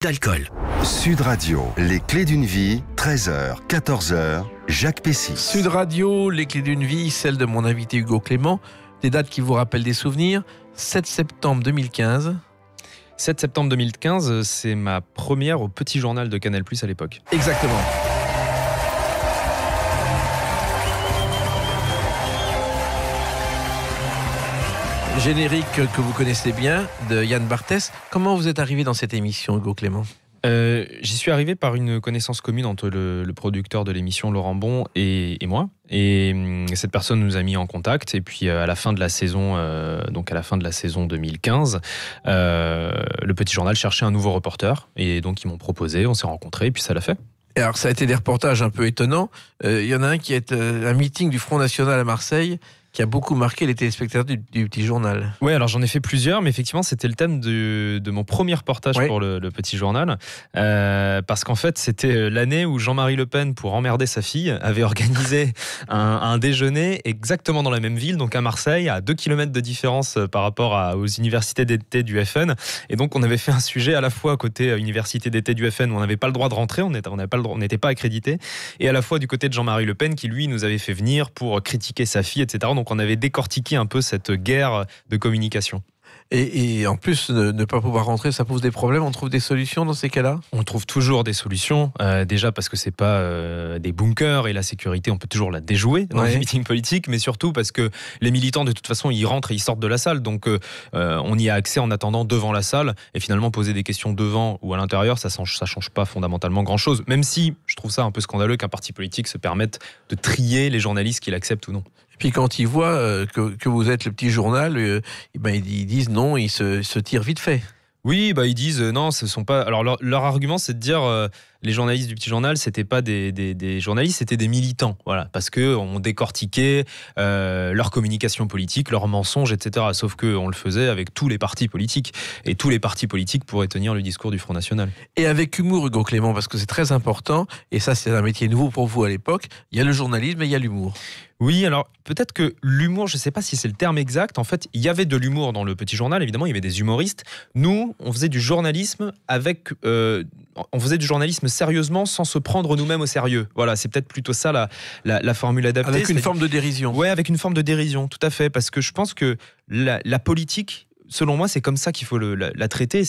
d'alcool. Sud Radio, les clés d'une vie, 13h, 14h, Jacques Pessy. Sud Radio, les clés d'une vie, celle de mon invité Hugo Clément. Des dates qui vous rappellent des souvenirs. 7 septembre 2015. 7 septembre 2015, c'est ma première au Petit Journal de Canal+ à l'époque. Exactement. Générique que vous connaissez bien, de Yann Barthès. Comment vous êtes arrivé dans cette émission, Hugo Clément ? J'y suis arrivé par une connaissance commune entre le producteur de l'émission, Laurent Bon, et moi. Et cette personne nous a mis en contact. Et puis à la fin de la saison, 2015, le Petit Journal cherchait un nouveau reporter. Et donc ils m'ont proposé, on s'est rencontrés, et puis ça l'a fait. Et alors ça a été des reportages un peu étonnants. Il y en a un qui est un meeting du Front National à Marseille, qui a beaucoup marqué les téléspectateurs du Petit Journal. Oui, alors j'en ai fait plusieurs, mais effectivement, c'était le thème de mon premier reportage pour le Petit Journal. Parce qu'en fait, c'était l'année où Jean-Marie Le Pen, pour emmerder sa fille, avait organisé un déjeuner exactement dans la même ville, donc à Marseille, à 2 km de différence par rapport aux universités d'été du FN. Et donc, on avait fait un sujet à la fois côté université d'été du FN, où on n'avait pas le droit de rentrer, on n'était pas accrédité, et à la fois du côté de Jean-Marie Le Pen, qui lui nous avait fait venir pour critiquer sa fille, etc. Donc, on avait décortiqué un peu cette guerre de communication. Et en plus, ne pas pouvoir rentrer, ça pose des problèmes. On trouve des solutions dans ces cas-là ? On trouve toujours des solutions. Déjà parce que c'est pas des bunkers et la sécurité, on peut toujours la déjouer dans les meetings politiques, mais surtout parce que les militants, de toute façon, ils rentrent et ils sortent de la salle. Donc, on y a accès en attendant devant la salle. Et finalement, poser des questions devant ou à l'intérieur, ça change pas fondamentalement grand-chose. Même si je trouve ça un peu scandaleux qu'un parti politique se permette de trier les journalistes qui l'acceptent ou non. Et puis quand ils voient que vous êtes le Petit Journal, ils disent non, ils se tirent vite fait. Oui, ils disent non, ce sont pas. Alors leur argument, c'est de dire les journalistes du Petit Journal, c'était pas des journalistes, c'était des militants, voilà, parce que on décortiquait leur communication politique, leurs mensonges, etc. Sauf que on le faisait avec tous les partis politiques, et tous les partis politiques pourraient tenir le discours du Front National. Et avec humour, Hugo Clément, parce que c'est très important, et ça c'est un métier nouveau pour vous à l'époque. Il y a le journalisme et il y a l'humour. Oui, alors peut-être que l'humour, je ne sais pas si c'est le terme exact. En fait, il y avait de l'humour dans le Petit Journal, évidemment, il y avait des humoristes. Nous, on faisait du journalisme sérieusement, sans se prendre nous-mêmes au sérieux. Voilà, c'est peut-être plutôt ça la formule adaptée. Avec une forme de dérision. Oui, avec une forme de dérision, tout à fait. Parce que je pense que la politique, selon moi, c'est comme ça qu'il faut la traiter.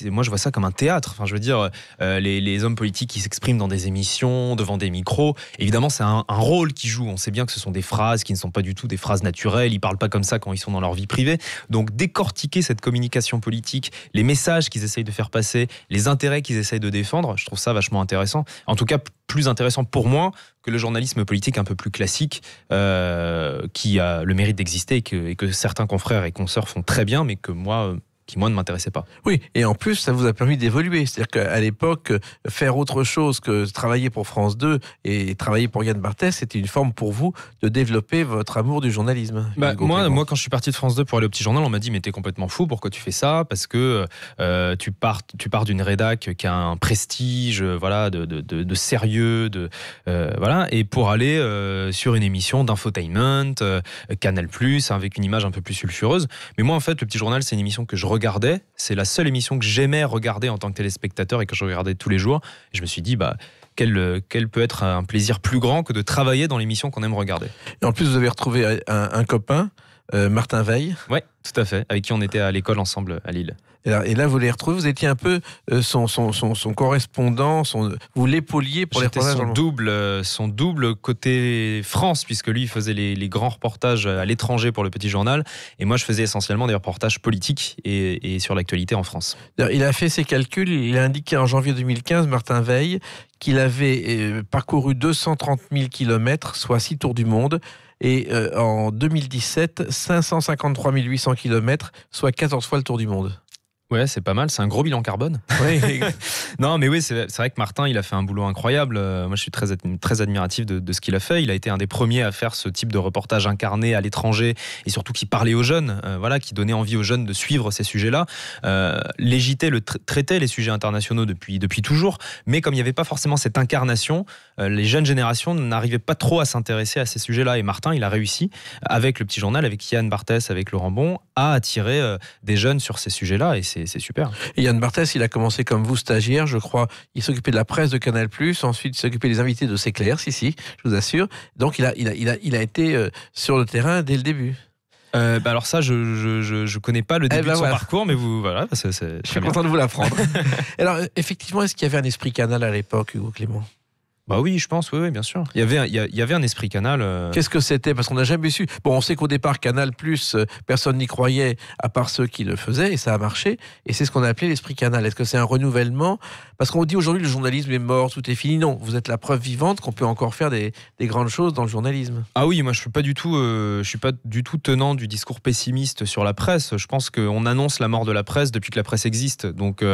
Moi, je vois ça comme un théâtre. Enfin, je veux dire, les hommes politiques qui s'expriment dans des émissions, devant des micros, évidemment, c'est un rôle qu'ils jouent. On sait bien que ce sont des phrases qui ne sont pas du tout des phrases naturelles. Ils parlent pas comme ça quand ils sont dans leur vie privée. Donc, décortiquer cette communication politique, les messages qu'ils essayent de faire passer, les intérêts qu'ils essayent de défendre, je trouve ça vachement intéressant. En tout cas, plus intéressant pour moi que le journalisme politique un peu plus classique, qui a le mérite d'exister et que certains confrères et consoeurs font très bien, mais que moi ne m'intéressait pas. Oui, et en plus, ça vous a permis d'évoluer. C'est-à-dire qu'à l'époque, faire autre chose que travailler pour France 2 et travailler pour Yann Barthès, c'était une forme pour vous de développer votre amour du journalisme. Moi, quand je suis parti de France 2 pour aller au Petit Journal, on m'a dit « mais t'es complètement fou, pourquoi tu fais ça ?» Parce que tu pars d'une rédac qui a un prestige, voilà, de sérieux, voilà, et pour aller sur une émission d'infotainment, Canal+, avec une image un peu plus sulfureuse. Mais moi, en fait, le Petit Journal, c'est une émission que je regardais, c'est la seule émission que j'aimais regarder en tant que téléspectateur et que je regardais tous les jours. Et je me suis dit, quel peut être un plaisir plus grand que de travailler dans l'émission qu'on aime regarder. Et en plus, vous avez retrouvé un copain, Martin Veil. Oui, tout à fait, avec qui on était à l'école ensemble à Lille. Et là, vous les retrouvez, vous étiez un peu son correspondant, vous l'épauliez pour les reportages. Son double côté France, puisque lui, il faisait les grands reportages à l'étranger pour le Petit Journal, et moi, je faisais essentiellement des reportages politiques et sur l'actualité en France. Il a fait ses calculs, il a indiqué en janvier 2015, Martin Veil, qu'il avait parcouru 230 000 km, soit 6 tours du monde, et en 2017, 553 800 km, soit 14 fois le tour du monde. Ouais, c'est pas mal, c'est un gros bilan carbone. Oui. Non, mais oui, c'est vrai que Martin, il a fait un boulot incroyable. Moi, je suis très admiratif de ce qu'il a fait. Il a été un des premiers à faire ce type de reportage incarné à l'étranger et surtout qui parlait aux jeunes, voilà, qui donnait envie aux jeunes de suivre ces sujets-là. Les JT traitaient les sujets internationaux depuis toujours, mais comme il n'y avait pas forcément cette incarnation, les jeunes générations n'arrivaient pas trop à s'intéresser à ces sujets-là. Et Martin, il a réussi, avec le Petit Journal, avec Yann Barthès, avec Laurent Bon, à attirer des jeunes sur ces sujets-là. Et c'est super. Et Yann Barthès, il a commencé comme vous, stagiaire, je crois. Il s'occupait de la presse de Canal+, ensuite il s'occupait des invités de C'est Clair, si, je vous assure. Donc il a été sur le terrain dès le début. Alors ça, je connais pas le début de son parcours, mais voilà. Je suis content de vous l'apprendre. Alors, effectivement, est-ce qu'il y avait un esprit Canal à l'époque, Hugo Clément ? Bah oui, je pense, oui, bien sûr. Il y avait un esprit Canal. Qu'est-ce que c'était ? Parce qu'on n'a jamais su. Bon, on sait qu'au départ, Canal+, personne n'y croyait, à part ceux qui le faisaient, et ça a marché. Et c'est ce qu'on a appelé l'esprit Canal. Est-ce que c'est un renouvellement ? Parce qu'on dit aujourd'hui, le journalisme est mort, tout est fini. Non, vous êtes la preuve vivante qu'on peut encore faire des grandes choses dans le journalisme. Ah oui, moi je suis pas du tout tenant du discours pessimiste sur la presse. Je pense qu'on annonce la mort de la presse depuis que la presse existe. Donc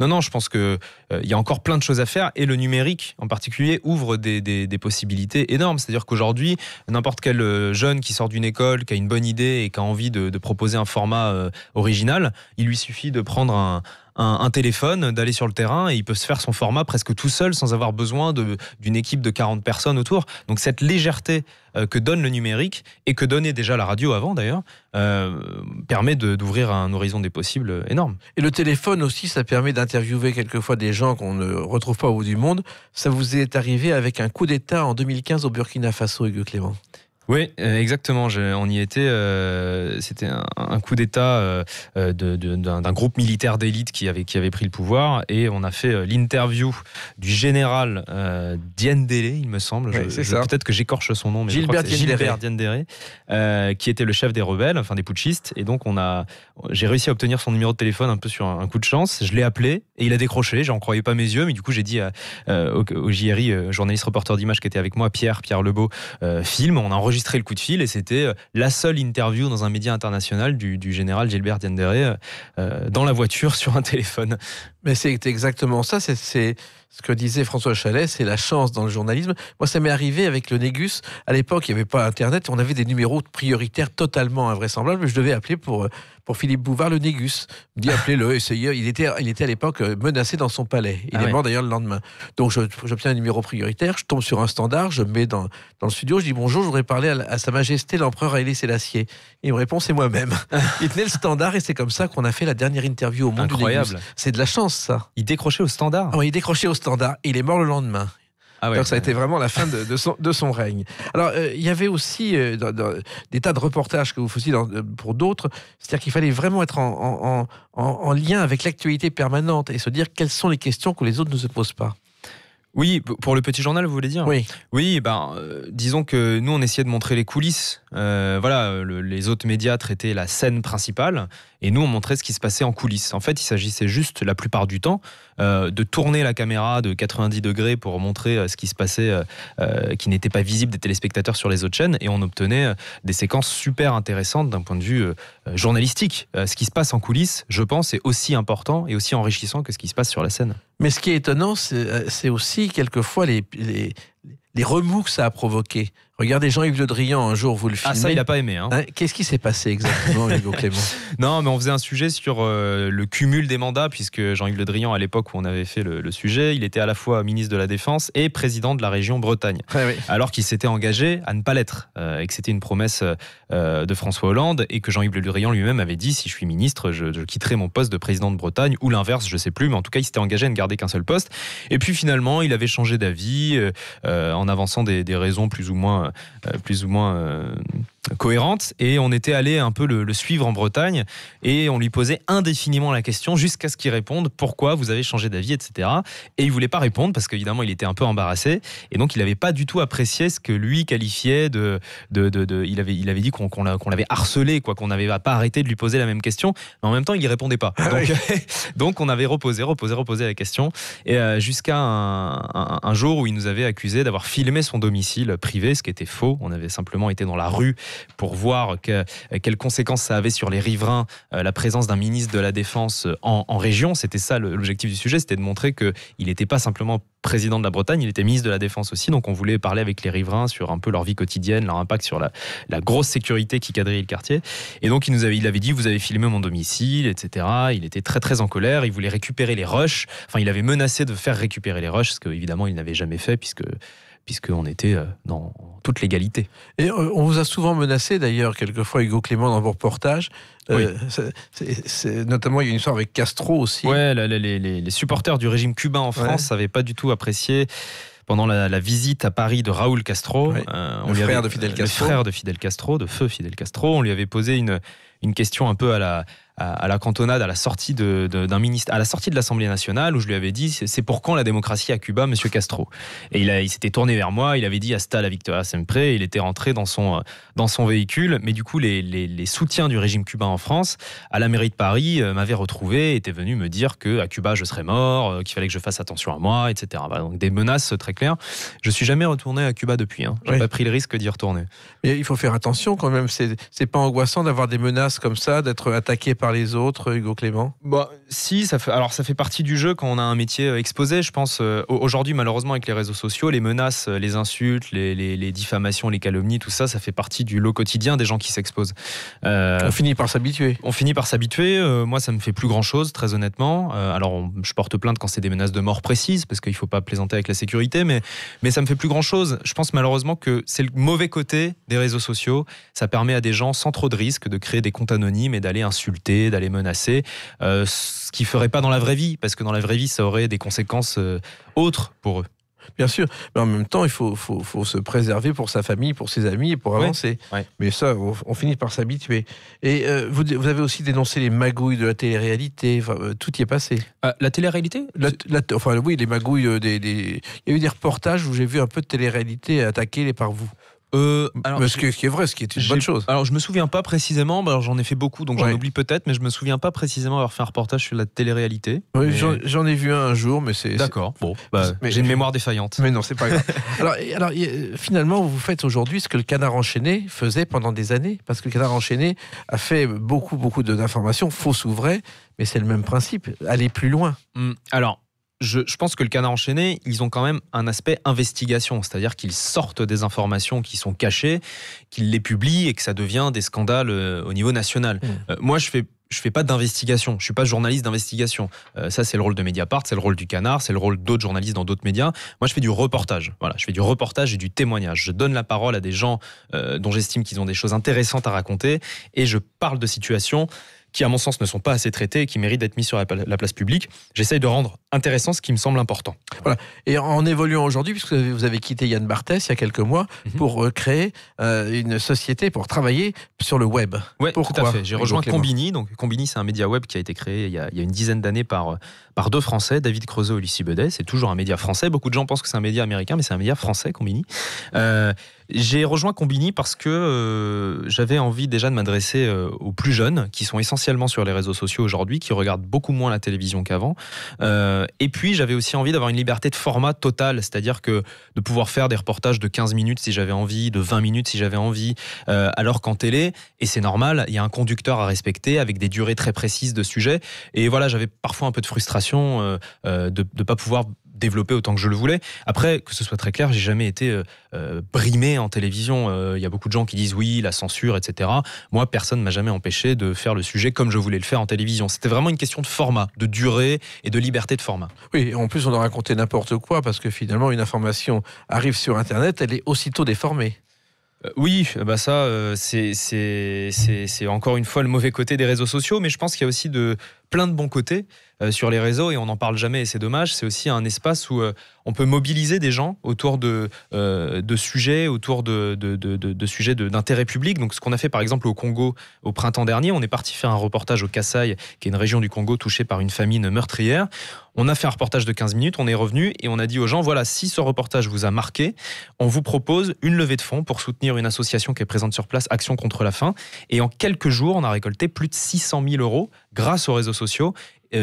non, je pense que il y a encore plein de choses à faire, et le numérique en particulier ouvre des possibilités énormes. C'est-à-dire qu'aujourd'hui, n'importe quel jeune qui sort d'une école, qui a une bonne idée et qui a envie de proposer un format original, il lui suffit de prendre un téléphone, d'aller sur le terrain, et il peut se faire son format presque tout seul sans avoir besoin d'une équipe de 40 personnes autour. Donc cette légèreté que donne le numérique, et que donnait déjà la radio avant d'ailleurs, permet d'ouvrir un horizon des possibles énorme. Et le téléphone aussi, ça permet d'interviewer quelquefois des gens qu'on ne retrouve pas au bout du monde. Ça vous est arrivé avec un coup d'État en 2015 au Burkina Faso, Hugo Clément ? Oui, exactement. On y était. C'était un coup d'État d'un groupe militaire d'élite qui avait pris le pouvoir, et on a fait l'interview du général Diendéré, il me semble. Oui, peut-être que j'écorche son nom, mais Gilbert Diendéré, qui était le chef des rebelles, enfin des putschistes. Et donc j'ai réussi à obtenir son numéro de téléphone un peu sur un coup de chance. Je l'ai appelé et il a décroché. J'en croyais pas mes yeux, mais du coup j'ai dit au JRI, journaliste reporter d'image qui était avec moi, Pierre Lebeau, filme. On a enregistré le coup de fil, et c'était la seule interview dans un média international du général Gilbert Diendéré dans la voiture sur un téléphone. Mais c'est exactement ça, c'est ce que disait François Chalet, c'est la chance dans le journalisme. Moi, ça m'est arrivé avec le Négus. À l'époque, il n'y avait pas Internet, on avait des numéros prioritaires totalement invraisemblables, mais je devais appeler pour Philippe Bouvard le Négus. Il me dit, appelez-le, essayez. Il était à l'époque menacé dans son palais. Il est mort d'ailleurs le lendemain. Donc, j'obtiens un numéro prioritaire, je tombe sur un standard, je mets dans le studio, je dis, bonjour, je voudrais parler à Sa Majesté l'Empereur Haïlé Sélassié. Et il me répond, c'est moi-même. Il tenait le standard, et c'est comme ça qu'on a fait la dernière interview au monde. Incroyable. Du Négus. C'est de la chance, ça. Il décrochait au standard. Oui, il décrochait au standard. Il est mort le lendemain. Donc ça a été vraiment la fin de son règne. Alors, il y avait aussi des tas de reportages que vous faisiez pour d'autres. C'est-à-dire qu'il fallait vraiment être en lien avec l'actualité permanente et se dire quelles sont les questions que les autres ne se posent pas. Oui, pour le petit journal, vous voulez dire ? Oui, disons que nous, on essayait de montrer les coulisses. Les autres médias traitaient la scène principale, et nous, on montrait ce qui se passait en coulisses. En fait, il s'agissait juste, la plupart du temps, de tourner la caméra de 90 degrés pour montrer ce qui se passait, qui n'était pas visible des téléspectateurs sur les autres chaînes, et on obtenait des séquences super intéressantes d'un point de vue journalistique. Ce qui se passe en coulisses, je pense, est aussi important et aussi enrichissant que ce qui se passe sur la scène. Mais ce qui est étonnant, c'est aussi quelquefois les remous que ça a provoqué. Regardez Jean-Yves Le Drian, un jour, vous le filmez. Ah, ça, il n'a pas aimé. Hein. Qu'est-ce qui s'est passé exactement, Hugo Clément ? Non, mais on faisait un sujet sur le cumul des mandats, puisque Jean-Yves Le Drian, à l'époque où on avait fait le sujet, il était à la fois ministre de la Défense et président de la région Bretagne. Alors qu'il s'était engagé à ne pas l'être, et que c'était une promesse de François Hollande, et que Jean-Yves Le Drian lui-même avait dit, si je suis ministre, je quitterai mon poste de président de Bretagne, ou l'inverse, je ne sais plus, mais en tout cas, il s'était engagé à ne garder qu'un seul poste. Et puis finalement, il avait changé d'avis en avançant des raisons plus ou moins cohérente, et on était allé un peu le suivre en Bretagne, et on lui posait indéfiniment la question jusqu'à ce qu'il réponde pourquoi vous avez changé d'avis, etc. Et il voulait pas répondre parce qu'évidemment il était un peu embarrassé, et donc il avait pas du tout apprécié ce que lui qualifiait il avait dit qu'on l'avait harcelé, quoi, qu'on n'avait pas arrêté de lui poser la même question, mais en même temps il y répondait pas. Donc on avait reposé la question, et jusqu'à un jour où il nous avait accusé d'avoir filmé son domicile privé, ce qui était faux. On avait simplement été dans la rue pour voir quelles conséquences ça avait sur les riverains, la présence d'un ministre de la Défense en région. C'était ça l'objectif du sujet, c'était de montrer qu'il n'était pas simplement président de la Bretagne, il était ministre de la Défense aussi, donc on voulait parler avec les riverains sur un peu leur vie quotidienne, leur impact sur la grosse sécurité qui quadrille le quartier. Et donc il avait dit, vous avez filmé mon domicile, etc. Il était très très en colère, il voulait récupérer les rushs, enfin il avait menacé de faire récupérer les rushs, ce qu'évidemment il n'avait jamais fait, puisqu'on était dans toute légalité. Et on vous a souvent menacé, d'ailleurs, quelquefois, Hugo Clément, dans vos reportages. Oui. Notamment, il y a une histoire avec Castro aussi. Ouais, les supporters du régime cubain en France n'avaient pas du tout apprécié pendant la visite à Paris de Raúl Castro, le frère de Fidel Castro. Le frère de Fidel Castro, de feu Fidel Castro. On lui avait posé une question un peu à la cantonade, à la sortie de l'Assemblée nationale, où je lui avais dit c'est pour quand la démocratie à Cuba, monsieur Castro? Et il s'était tourné vers moi, il avait dit hasta la victoria siempre, il était rentré dans son véhicule, mais du coup les soutiens du régime cubain en France, à la mairie de Paris, m'avaient retrouvé, étaient venus me dire qu'à Cuba je serais mort, qu'il fallait que je fasse attention à moi, etc. Voilà, donc des menaces très claires. Je suis jamais retourné à Cuba depuis, j'ai pas pris le risque d'y retourner. Mais il faut faire attention quand même, c'est pas angoissant d'avoir des menaces comme ça, d'être attaqué par les autres, Hugo Clément? Si, ça fait partie du jeu quand on a un métier exposé, je pense. Aujourd'hui, malheureusement, avec les réseaux sociaux, les menaces, les insultes, les diffamations, les calomnies, tout ça, ça fait partie du lot quotidien des gens qui s'exposent. On finit par s'habituer. Moi, ça me fait plus grand-chose, très honnêtement. Alors, je porte plainte quand c'est des menaces de mort précises, parce qu'il ne faut pas plaisanter avec la sécurité, mais ça me fait plus grand-chose. Je pense malheureusement que c'est le mauvais côté des réseaux sociaux. Ça permet à des gens, sans trop de risques, de créer des comptes anonymes et d'aller insulter, d'aller menacer, ce qu'ils ne feraient pas dans la vraie vie, parce que dans la vraie vie, ça aurait des conséquences autres pour eux. Bien sûr, mais en même temps, il faut se préserver pour sa famille, pour ses amis et pour avancer. Ouais. Mais ça, on finit par s'habituer. Et vous avez aussi dénoncé les magouilles de la télé-réalité. Tout y est passé. La télé-réalité ? Oui, les magouilles. Il y a eu des reportages où j'ai vu un peu de télé-réalité attaquée par vous. Ce qui est vrai, ce qui est une bonne chose. Alors je me souviens pas précisément, alors j'en ai fait beaucoup donc j'en oublie peut-être, mais je me souviens pas précisément avoir fait un reportage sur la télé-réalité. Oui, j'en ai vu un jour, mais c'est... D'accord, j'ai une mémoire défaillante. Mais non, c'est pas grave. alors, finalement, vous faites aujourd'hui ce que le Canard enchaîné faisait pendant des années, parce que le Canard enchaîné a fait beaucoup d'informations, fausses ou vraies, mais c'est le même principe, aller plus loin. Alors... Je pense que le Canard enchaîné, ils ont quand même un aspect investigation, c'est-à-dire qu'ils sortent des informations qui sont cachées, qu'ils les publient et que ça devient des scandales au niveau national. Moi, je fais pas d'investigation, je suis pas journaliste d'investigation. Ça, c'est le rôle de Mediapart, c'est le rôle du Canard, c'est le rôle d'autres journalistes dans d'autres médias. Moi, je fais du reportage. Voilà, je fais du reportage et du témoignage. Je donne la parole à des gens dont j'estime qu'ils ont des choses intéressantes à raconter et je parle de situations qui, à mon sens, ne sont pas assez traités et qui méritent d'être mis sur la place publique. J'essaye de rendre intéressant ce qui me semble important. Voilà. Et en évoluant aujourd'hui, puisque vous avez quitté Yann Barthès il y a quelques mois, pour créer une société, pour travailler sur le web. Oui, tout à fait. J'ai rejoint Combini. Donc, Combini, c'est un média web qui a été créé il y a une dizaine d'années par deux Français, David Creusot et Lucie Bedet. C'est toujours un média français. Beaucoup de gens pensent que c'est un média américain, mais c'est un média français, Combini. J'ai rejoint Combini parce que j'avais envie déjà de m'adresser aux plus jeunes, qui sont essentiellement sur les réseaux sociaux aujourd'hui, qui regardent beaucoup moins la télévision qu'avant. Et puis, j'avais aussi envie d'avoir une liberté de format totale, c'est-à-dire que de pouvoir faire des reportages de 15 minutes si j'avais envie, de 20 minutes si j'avais envie, alors qu'en télé, et c'est normal, il y a un conducteur à respecter avec des durées très précises de sujets. Et voilà, j'avais parfois un peu de frustration de ne pas pouvoir développer autant que je le voulais. Après, que ce soit très clair, j'ai jamais été brimé en télévision. Il y a beaucoup de gens qui disent oui, la censure, etc. Moi, personne ne m'a jamais empêché de faire le sujet comme je voulais le faire en télévision. C'était vraiment une question de format, de durée et de liberté de format. Oui, en plus, on a raconté n'importe quoi parce que finalement, une information arrive sur Internet, elle est aussitôt déformée. Oui, ça, c'est encore une fois le mauvais côté des réseaux sociaux, mais je pense qu'il y a aussi plein de bons côtés sur les réseaux et on n'en parle jamais et c'est dommage. C'est aussi un espace où on peut mobiliser des gens autour de sujets, autour de sujets d'intérêt public. Donc ce qu'on a fait par exemple au Congo au printemps dernier, on est parti faire un reportage au Kasaï, qui est une région du Congo touchée par une famine meurtrière. On a fait un reportage de 15 minutes, on est revenu et on a dit aux gens, voilà, si ce reportage vous a marqué, on vous propose une levée de fonds pour soutenir une association qui est présente sur place, Action contre la faim. Et en quelques jours, on a récolté plus de 600 000 € grâce aux réseaux sociaux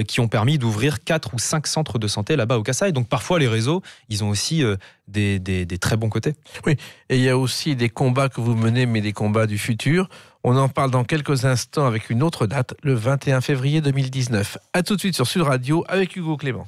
qui ont permis d'ouvrir 4 ou 5 centres de santé là-bas au Kasaï. Donc parfois, les réseaux, ils ont aussi des très bons côtés. Oui, et il y a aussi des combats que vous menez, mais des combats du futur. On en parle dans quelques instants avec une autre date, le 21 février 2019. A tout de suite sur Sud Radio avec Hugo Clément.